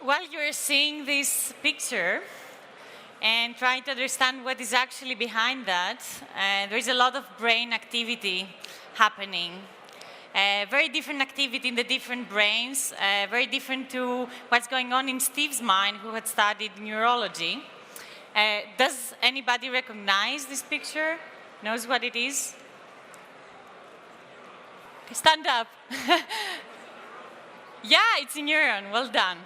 while you're seeing this picture and trying to understand what is actually behind that, there is a lot of brain activity happening. Very different activity in the different brains, very different to what's going on in Steve's mind, who had studied neurology. Does anybody recognize this picture? Knows what it is? Stand up. Yeah, it's a neuron. Well done.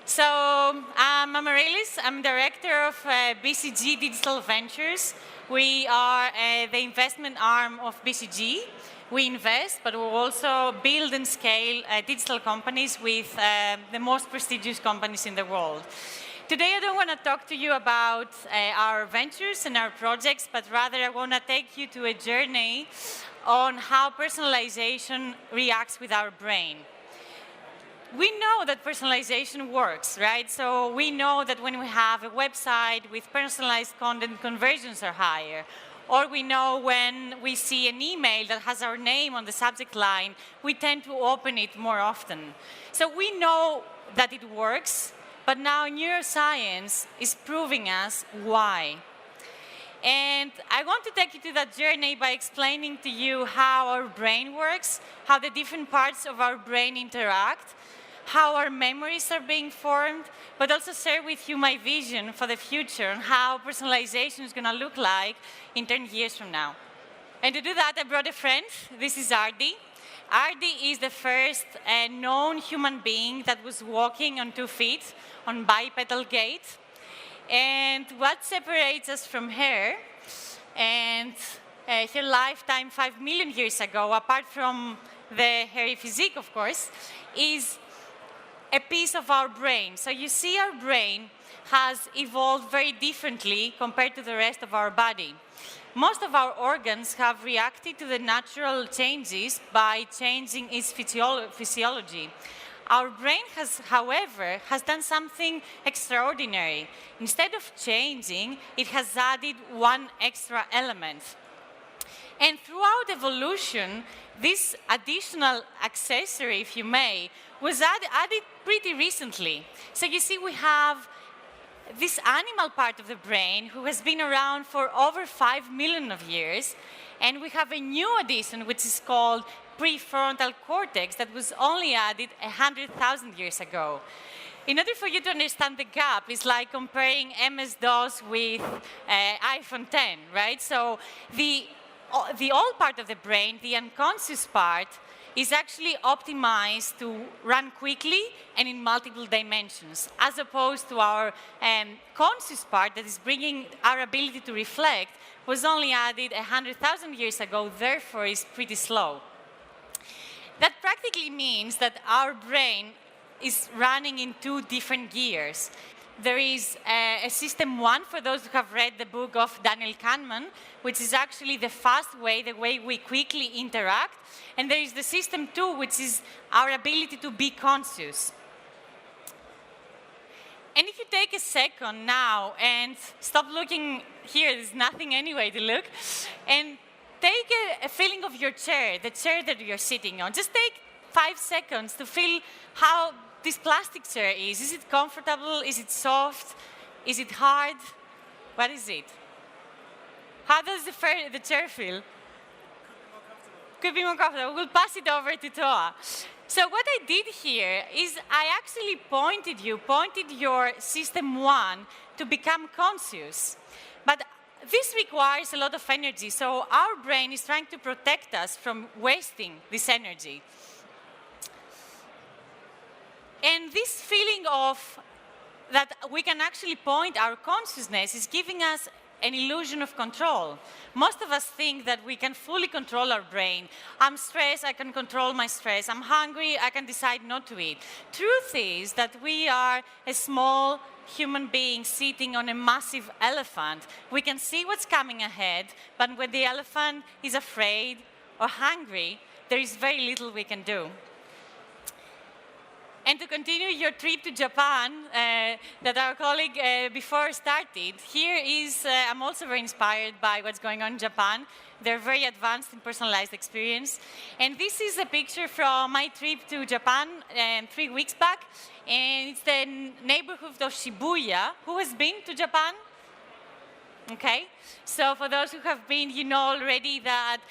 So I'm Amaryllis. I'm director of BCG Digital Ventures. We are the investment arm of BCG. We invest, but we also build and scale digital companies with the most prestigious companies in the world. Today, I don't want to talk to you about our ventures and our projects, but rather I want to take you to a journey on how personalization reacts with our brain. We know that personalization works, right? So we know that when we have a website with personalized content, conversions are higher. Or we know when we see an email that has our name on the subject line, we tend to open it more often. So we know that it works, but now neuroscience is proving us why. And I want to take you to that journey by explaining to you how our brain works, how the different parts of our brain interact, how our memories are being formed, but also share with you my vision for the future and how personalization is going to look like in 10 years from now. And to do that, I brought a friend. This is Ardi. Ardi is the first known human being that was walking on 2 feet on bipedal gait. And what separates us from her and her lifetime 5 million years ago, apart from the hairy physique, of course, is a piece of our brain. So you see our brain has evolved very differently compared to the rest of our body. Most of our organs have reacted to the natural changes by changing its physiology. Our brain has, however, done something extraordinary. Instead of changing, it has added one extra element. And throughout evolution, this additional accessory, if you may, was added pretty recently. So you see, we have this animal part of the brain who has been around for over 5 million of years, and we have a new addition which is called prefrontal cortex that was only added 100,000 years ago. In order for you to understand the gap, it's like comparing MS-DOS with iPhone 10, right? So the old part of the brain, the unconscious part, is actually optimized to run quickly and in multiple dimensions, as opposed to our conscious part that is bringing our ability to reflect, was only added 100,000 years ago, therefore is pretty slow. That practically means that our brain is running in 2 different gears. There is a system 1 for those who have read the book of Daniel Kahneman, which is actually the fast way, the way we quickly interact. And there is the system 2, which is our ability to be conscious. And if you take a second now and stop looking here, there's nothing anyway to look, and take a feeling of your chair, the chair that you're sitting on. Just take 5 seconds to feel how this plastic chair is. Is it comfortable? Is it soft? Is it hard? What is it? How does the chair feel? Could be more comfortable. We'll pass it over to Toa. So what I did here is I actually pointed your system 1 to become conscious. But this requires a lot of energy, so our brain is trying to protect us from wasting this energy. And this feeling of that we can actually point our consciousness is giving us an illusion of control. Most of us think that we can fully control our brain. I'm stressed, I can control my stress. I'm hungry, I can decide not to eat. Truth is that we are a small human being sitting on a massive elephant. We can see what's coming ahead, but when the elephant is afraid or hungry, there is very little we can do. And to continue your trip to Japan that our colleague before started, here is, I'm also very inspired by what's going on in Japan. They're very advanced in personalized experience. And this is a picture from my trip to Japan 3 weeks back. And it's the neighborhood of Shibuya. Who has been to Japan? Okay. So for those who have been, you know already that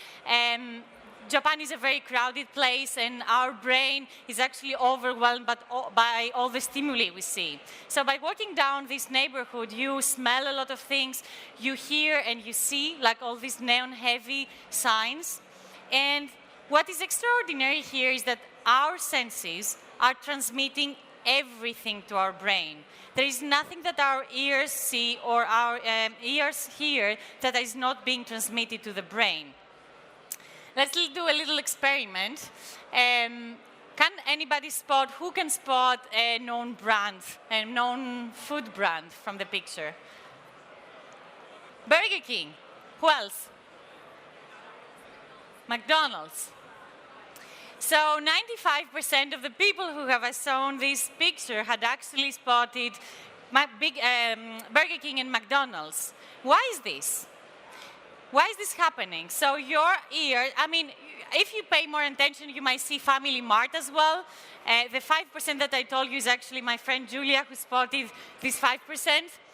Japan is a very crowded place, and our brain is actually overwhelmed by all the stimuli we see. So by walking down this neighborhood, you smell a lot of things, you hear and you see, like all these neon-heavy signs. And what is extraordinary here is that our senses are transmitting everything to our brain. There is nothing that our ears see or our ears hear that is not being transmitted to the brain. Let's do a little experiment. Can anybody spot, who can spot a known brand, a known food brand from the picture? Burger King. Who else? McDonald's. So 95% of the people who have shown this picture had actually spotted Burger King and McDonald's. Why is this? Why is this happening? So your ear, I mean, if you pay more attention, you might see Family Mart as well. The 5% that I told you is actually my friend Julia who spotted this 5%.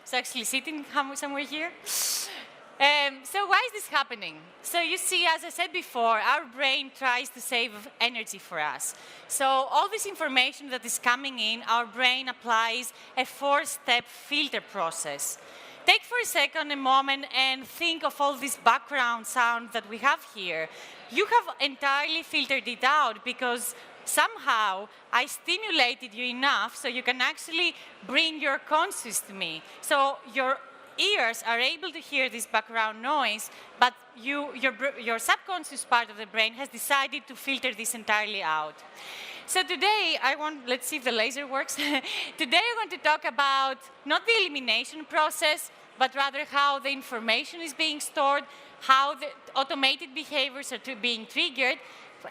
It's actually sitting somewhere here. So why is this happening? So you see, as I said before, our brain tries to save energy for us. So all this information that is coming in, our brain applies a 4-step filter process. Take for a second, a moment, and think of all this background sound that we have here. You have entirely filtered it out because somehow I stimulated you enough so you can actually bring your conscious to me. So your ears are able to hear this background noise, but your subconscious part of the brain has decided to filter this entirely out. So today, let's see if the laser works. Today I want to talk about not the elimination process, but rather how the information is being stored, how the automated behaviors are being triggered,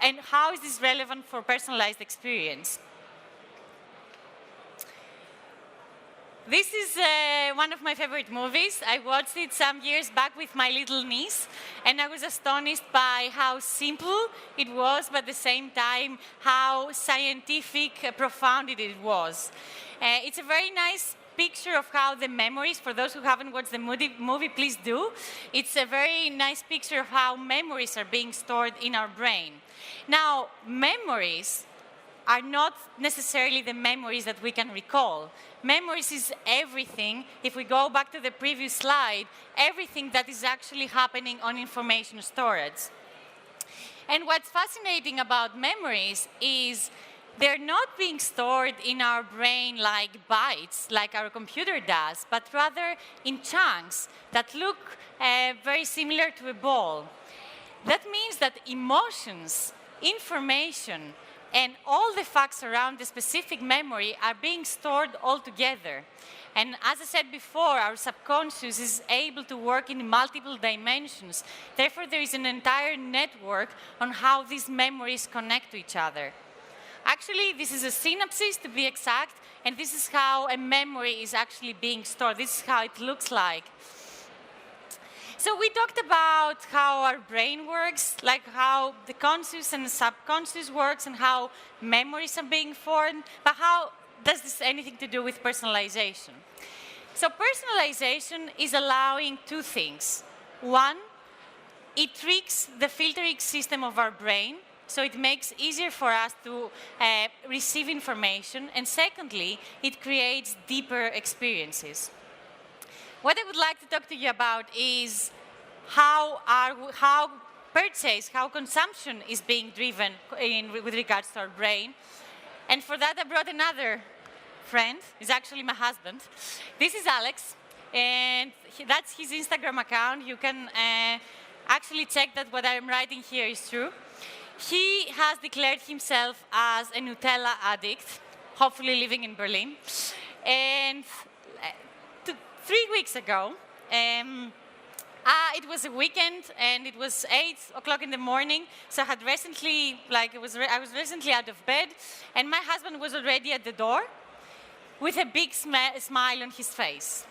and how is this relevant for personalized experience. This is one of my favorite movies. I watched it some years back with my little niece, and I was astonished by how simple it was, but at the same time, how scientific, profound it was. It's a very nice picture of how the memories, for those who haven't watched the movie, please do. It's a very nice picture of how memories are being stored in our brain. Now, memories are not necessarily the memories that we can recall. Memories is everything, if we go back to the previous slide, everything that is actually happening on information storage. And what's fascinating about memories is they're not being stored in our brain like bytes, like our computer does, but rather in chunks that look very similar to a ball. That means that emotions, information, and all the facts around the specific memory are being stored all together. And as I said before, our subconscious is able to work in multiple dimensions. Therefore, there is an entire network on how these memories connect to each other. Actually, this is a synapses, to be exact, and this is how a memory is actually being stored. This is how it looks like. So we talked about how our brain works, like how the conscious and the subconscious works and how memories are being formed, but how does this anything to do with personalization? So personalization is allowing two things. One, it tricks the filtering system of our brain, so it makes it easier for us to receive information, and secondly, it creates deeper experiences. What I would like to talk to you about is how purchase, how consumption is being driven with regards to our brain. And for that, I brought another friend. He's actually my husband. This is Alex, and that's his Instagram account. You can actually check that what I'm writing here is true. He has declared himself as a Nutella addict, hopefully living in Berlin. And 3 weeks ago, It was a weekend, and it was 8 o'clock in the morning. So I had recently, I was recently out of bed, and my husband was already at the door with a big smile on his face.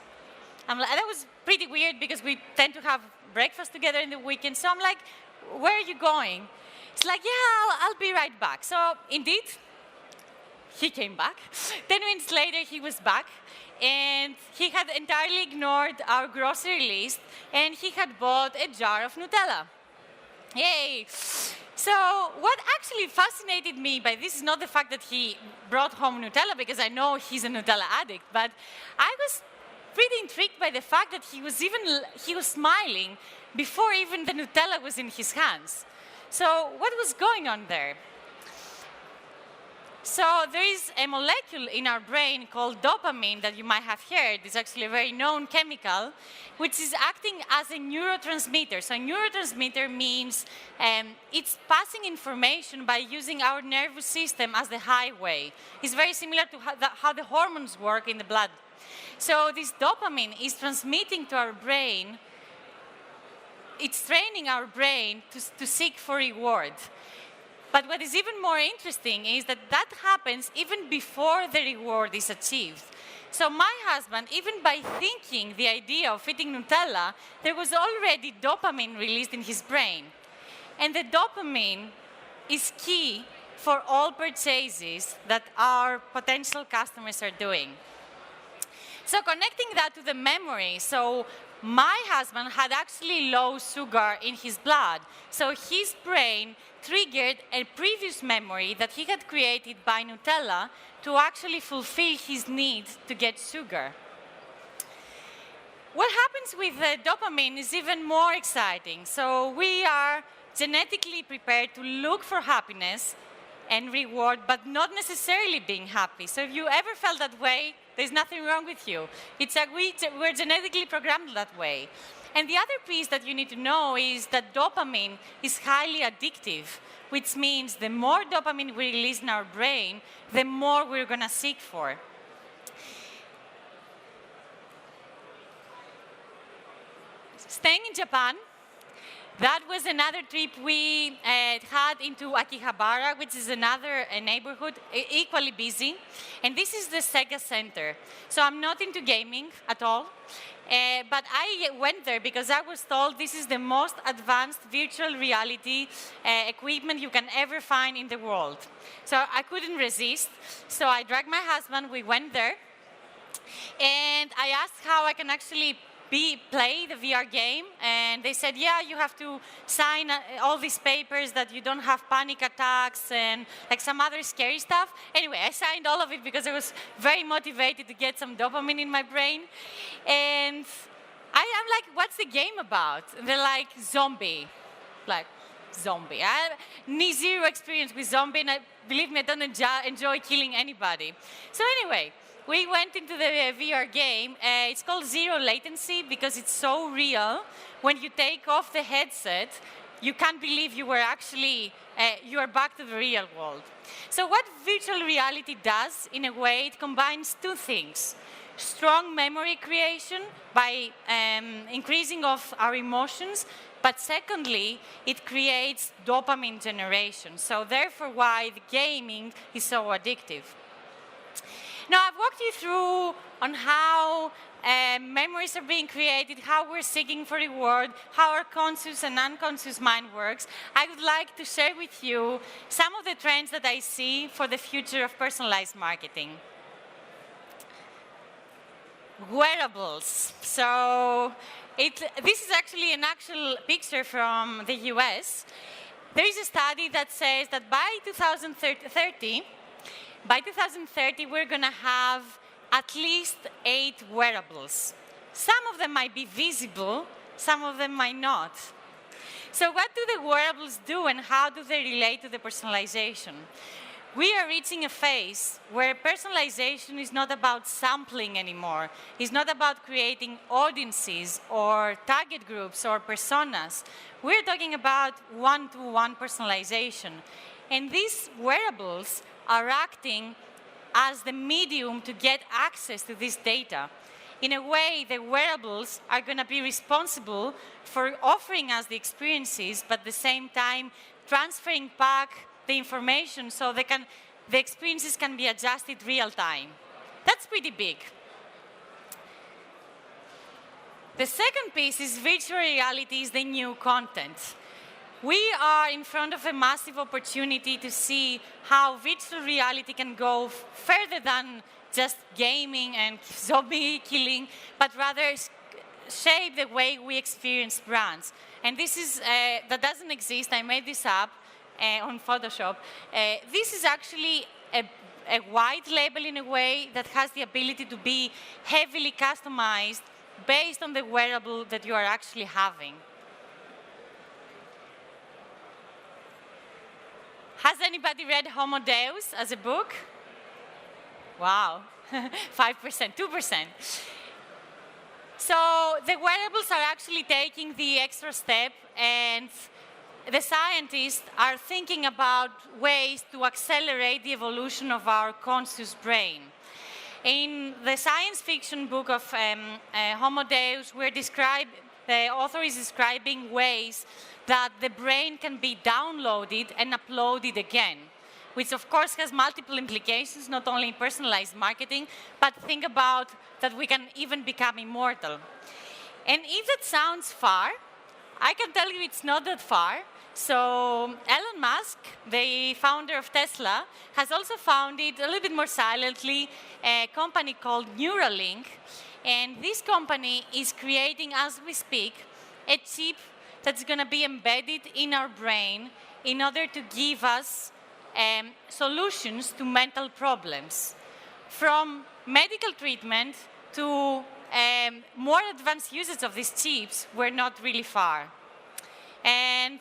That was pretty weird because we tend to have breakfast together in the weekend. So I'm like, where are you going? He's like, yeah, I'll be right back. So indeed, he came back. 10 minutes later, he was back. And he had entirely ignored our grocery list, and he had bought a jar of Nutella. Yay! So what actually fascinated me by this is not the fact that he brought home Nutella, because I know he's a Nutella addict, but I was pretty intrigued by the fact that he was smiling before even the Nutella was in his hands. So what was going on there? So there is a molecule in our brain called dopamine that you might have heard. It's actually a very known chemical, which is acting as a neurotransmitter. So a neurotransmitter means it's passing information by using our nervous system as the highway. It's very similar to how the hormones work in the blood. So this dopamine is transmitting to our brain. It's training our brain to seek for reward. But what is even more interesting is that that happens even before the reward is achieved. So my husband, even by thinking the idea of eating Nutella, there was already dopamine released in his brain. And the dopamine is key for all purchases that our potential customers are doing. So connecting that to the memory, so my husband had actually low sugar in his blood. So his brain triggered a previous memory that he had created by Nutella to actually fulfill his need to get sugar. What happens with dopamine is even more exciting. So we are genetically prepared to look for happiness and reward, but not necessarily being happy. So if you ever felt that way, there's nothing wrong with you. It's like we're genetically programmed that way. And the other piece that you need to know is that dopamine is highly addictive, which means the more dopamine we release in our brain, the more we're going to seek for. Staying in Japan, that was another trip we had into Akihabara, which is another neighborhood, equally busy. And this is the Sega Center. So I'm not into gaming at all. But I went there because I was told this is the most advanced virtual reality equipment you can ever find in the world. So I couldn't resist. So I dragged my husband, we went there. And I asked how I can actually play the VR game, and they said, yeah, you have to sign all these papers that you don't have panic attacks and like some other scary stuff. Anyway, I signed all of it because I was very motivated to get some dopamine in my brain. And I'm like, what's the game about? And they're like, zombie. Like, zombie. I have zero experience with zombie, and believe me, I don't enjoy killing anybody. So anyway, we went into the VR game. It's called Zero Latency because it's so real. When you take off the headset, you can't believe you were actually, you are back to the real world. So what virtual reality does, in a way, it combines two things. Strong memory creation by increasing of our emotions, but secondly, it creates dopamine generation. So therefore why the gaming is so addictive. Now, I've walked you through on how memories are being created, how we're seeking for reward, how our conscious and unconscious mind works. I would like to share with you some of the trends that I see for the future of personalized marketing. Wearables. So this is actually an actual picture from the US. There is a study that says that by 2030, we're going to have at least 8 wearables. Some of them might be visible, some of them might not. So what do the wearables do and how do they relate to the personalization? We are reaching a phase where personalization is not about sampling anymore. It's not about creating audiences or target groups or personas. We're talking about one-to-one personalization. And these wearables are acting as the medium to get access to this data. in a way, the wearables are going to be responsible for offering us the experiences, but at the same time transferring back the information so the experiences can be adjusted real time. That's pretty big. The second piece is virtual reality is the new content. We are in front of a massive opportunity to see how virtual reality can go further than just gaming and zombie killing, but rather shape the way we experience brands. And this is, that doesn't exist. I made this up on Photoshop. This is actually a white label in a way that has the ability to be heavily customized based on the wearable that you are actually having. Has anybody read Homo Deus as a book? Wow, 5%, 2%. So the wearables are actually taking the extra step, and the scientists are thinking about ways to accelerate the evolution of our conscious brain. In the science fiction book of Homo Deus, the author is describing ways that the brain can be downloaded and uploaded again, which of course has multiple implications, not only in personalized marketing, but think about that we can even become immortal. And if that sounds far, I can tell you it's not that far. So Elon Musk, the founder of Tesla, has also founded, a little bit more silently, a company called Neuralink. And this company is creating, as we speak, a chip that's going to be embedded in our brain in order to give us solutions to mental problems. From medical treatment to more advanced usage of these chips, we're not really far. And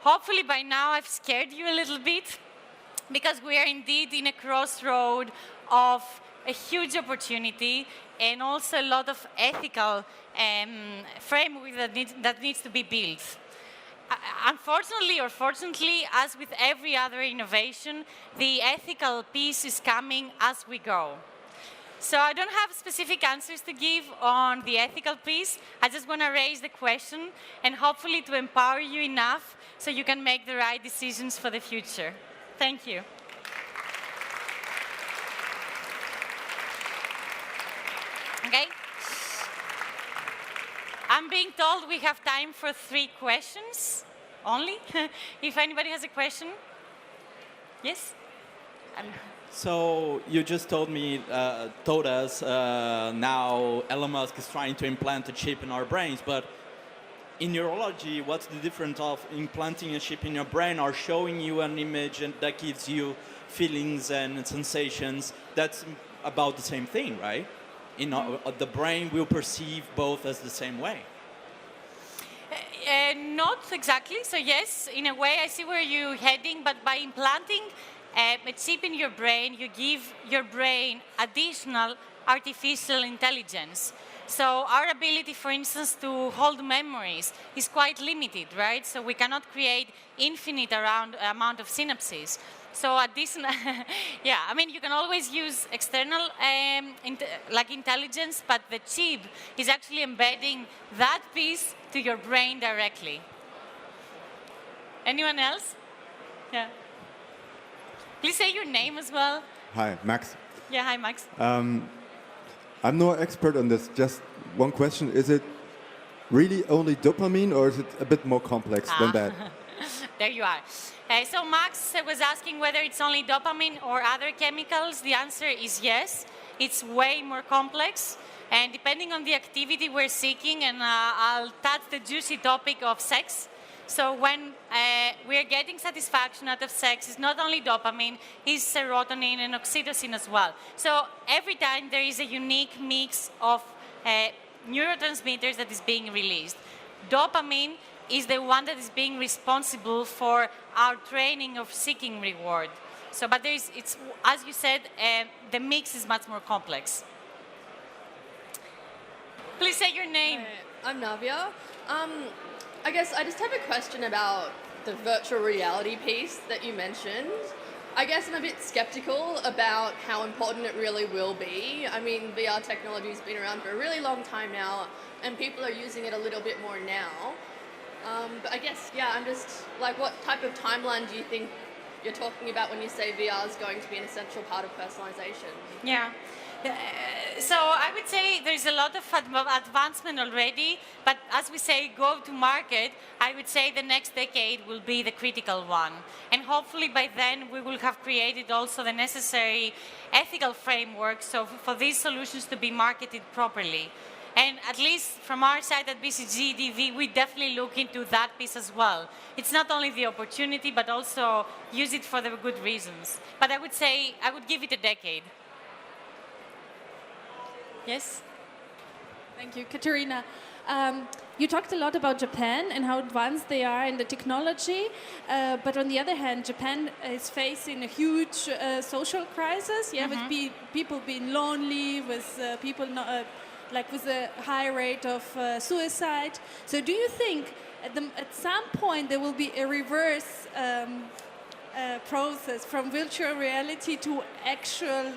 hopefully by now I've scared you a little bit, because we are indeed in a crossroad of a huge opportunity and also a lot of ethical framework that needs to be built. Unfortunately or fortunately, as with every other innovation, the ethical piece is coming as we go. So I don't have specific answers to give on the ethical piece. I just want to raise the question and hopefully to empower you enough so you can make the right decisions for the future. Thank you. Okay. I'm being told we have time for 3 questions only. If anybody has a question. Yes? So you just told us now Elon Musk is trying to implant a chip in our brains, but in neurology, what's the difference of implanting a chip in your brain or showing you an image and that gives you feelings and sensations? That's about the same thing, right? The brain will perceive both as the same way. Not exactly. So yes, in a way, I see where you're heading, but by implanting a chip in your brain, you give your brain additional artificial intelligence. So our ability, for instance, to hold memories is quite limited, right? So we cannot create infinite amount of synapses. So yeah, I mean, you can always use external like intelligence, but the chip is actually embedding that piece to your brain directly. Anyone else? Yeah. Please say your name as well. Hi, Max. Yeah, hi, Max. I'm no expert on this. Just one question. Is it really only dopamine, or is it a bit more complex than that? There you are. So Max was asking whether it's only dopamine or other chemicals. The answer is yes. It's way more complex. And depending on the activity we're seeking, and I'll touch the juicy topic of sex. So when we're getting satisfaction out of sex, it's not only dopamine, it's serotonin and oxytocin as well. So every time there is a unique mix of neurotransmitters that is being released. Dopamine is the one that is being responsible for our training of seeking reward. So, but it's, as you said, the mix is much more complex. Please say your name. Hi, I'm Navia. I guess I just have a question about the virtual reality piece that you mentioned. I guess I'm a bit skeptical about how important it really will be. I mean, VR technology has been around for a really long time now, and people are using it a little bit more now. But I guess, yeah, I'm just like, what type of timeline do you think you're talking about when you say VR is going to be an essential part of personalization? Yeah. So I would say there's a lot of advancement already, but as we say, go to market, I would say the next decade will be the critical one. And hopefully by then we will have created also the necessary ethical framework so for these solutions to be marketed properly. And at least from our side at BCG DV, we definitely look into that piece as well. It's not only the opportunity, but also use it for the good reasons. But I would say, I would give it a decade. Yes? Thank you. Katerina, you talked a lot about Japan and how advanced they are in the technology, but on the other hand, Japan is facing a huge social crisis, with people being lonely, with people not, with a high rate of suicide. So do you think at some point there will be a reverse process from virtual reality to actual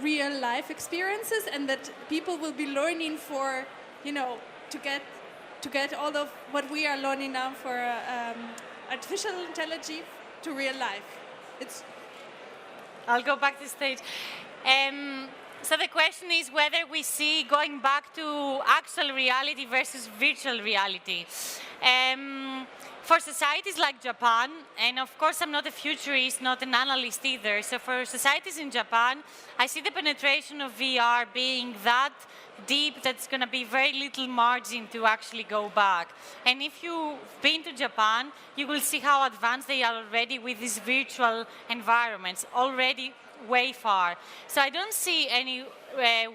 real life experiences, and that people will be learning for, to get all of what we are learning now for artificial intelligence to real life? I'll go back to stage. So the question is whether we see going back to actual reality versus virtual reality. For societies like Japan, and of course I'm not a futurist, not an analyst either, so for societies in Japan, I see the penetration of VR being that deep that's going to be very little margin to actually go back. And if you've been to Japan, you will see how advanced they are already with these virtual environments, already way far. So I don't see any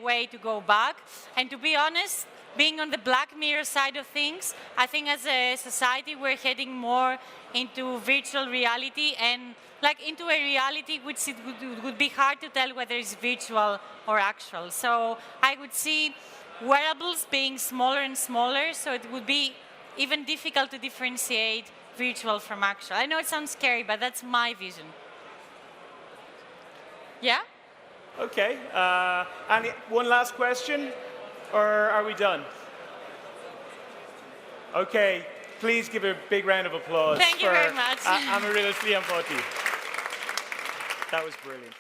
way to go back. And to be honest, being on the Black Mirror side of things, I think as a society we're heading more into virtual reality and into a reality which it would be hard to tell whether it's virtual or actual. So I would see wearables being smaller and smaller, so it would be even difficult to differentiate virtual from actual. I know it sounds scary, but that's my vision. Yeah? Okay. And one last question, or are we done? Okay. Please give a big round of applause Thank you for very much. Amaryllis Liampoti. That was brilliant.